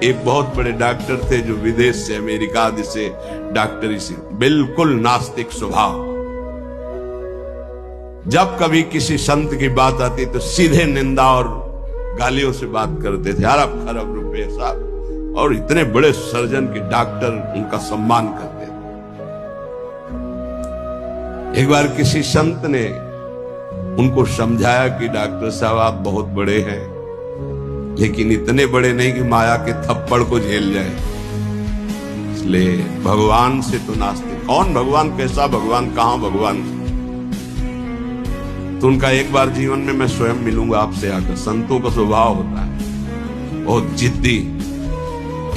एक बहुत बड़े डॉक्टर थे जो विदेश से अमेरिका से डॉक्टरी से, बिल्कुल नास्तिक स्वभाव। जब कभी किसी संत की बात आती तो सीधे निंदा और गालियों से बात करते थे। अरब खरब रुपए साहब, और इतने बड़े सर्जन के डॉक्टर उनका सम्मान करते थे। एक बार किसी संत ने उनको समझाया कि डॉक्टर साहब आप बहुत बड़े हैं, लेकिन इतने बड़े नहीं कि माया के थप्पड़ को झेल जाए, इसलिए भगवान से तो नास्तिक। कौन भगवान, कैसा भगवान, कहां भगवान? तो उनका एक बार जीवन में मैं स्वयं मिलूंगा आपसे आकर। संतों का स्वभाव होता है बहुत जिद्दी।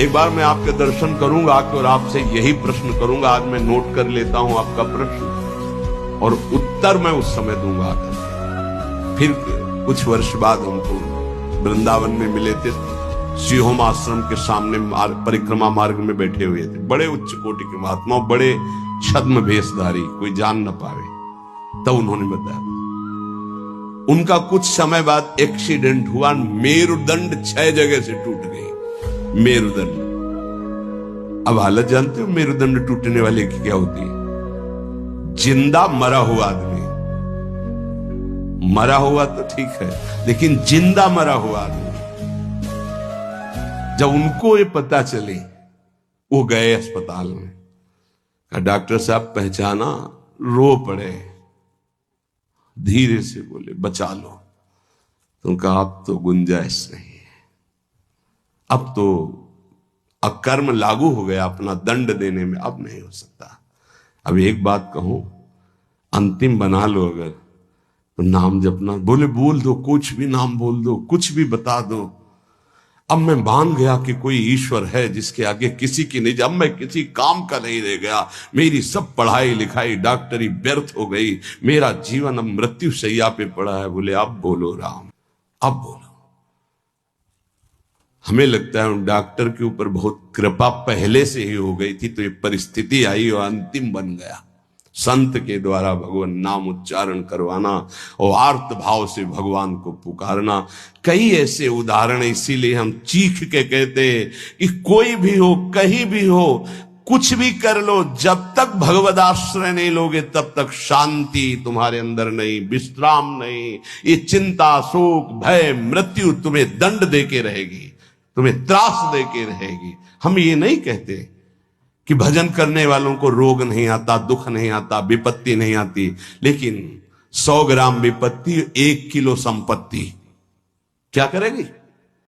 एक बार मैं आपके दर्शन करूंगा आकर और आपसे यही प्रश्न करूंगा। आज मैं नोट कर लेता हूं आपका प्रश्न और उत्तर मैं उस समय दूंगा आकर। फिर कुछ वर्ष बाद हमको वृंदावन में मिले थे, सिंहोम आश्रम के सामने परिक्रमा मार्ग में बैठे हुए थे। बड़े उच्च कोटि के महात्मा, बड़े छद्म भेषधारी, कोई जान न पावे। तब उन्होंने बताया उनका कुछ समय बाद एक्सीडेंट हुआ, मेरुदंड 6 जगह से टूट गई। मेरुदंड, अब हालत जानते हो मेरुदंड टूटने वाले की क्या होती है? जिंदा मरा हुआ आदमी, मरा हुआ तो ठीक है, लेकिन जिंदा मरा हुआ आदमी, जब उनको ये पता चले वो गए अस्पताल में। डॉक्टर साहब पहचाना, रो पड़े, धीरे से बोले बचा लो। तो उनका अब तो गुंजाइश नहीं है, अब तो अकर्म लागू हो गया, अपना दंड देने में अब नहीं हो सकता। अब एक बात कहूं, अंतिम बना लो अगर तो नाम जपना। बोले बोल दो, कुछ भी नाम बोल दो, कुछ भी बता दो। अब मैं मान गया कि कोई ईश्वर है जिसके आगे किसी की नहीं। अब मैं किसी काम का नहीं रह गया। मेरी सब पढ़ाई लिखाई डॉक्टरी व्यर्थ हो गई। मेरा जीवन अब मृत्यु शैया पे पड़ा है। बोले अब बोलो राम, अब बोलो। हमें लगता है डॉक्टर के ऊपर बहुत कृपा पहले से ही हो गई थी, तो ये परिस्थिति आई और अंतिम बन गया। संत के द्वारा भगवान नाम उच्चारण करवाना और आर्त भाव से भगवान को पुकारना। कई ऐसे उदाहरण, इसीलिए हम चीख के कहते हैं कि कोई भी हो, कहीं भी हो, कुछ भी कर लो, जब तक भगवद आश्रय नहीं लोगे तब तक शांति तुम्हारे अंदर नहीं, विश्राम नहीं। ये चिंता, शोक, भय, मृत्यु तुम्हें दंड देके रहेगी, तुम्हें त्रास देके रहेगी। हम ये नहीं कहते कि भजन करने वालों को रोग नहीं आता, दुख नहीं आता, विपत्ति नहीं आती, लेकिन 100 ग्राम विपत्ति 1 किलो संपत्ति क्या करेगी?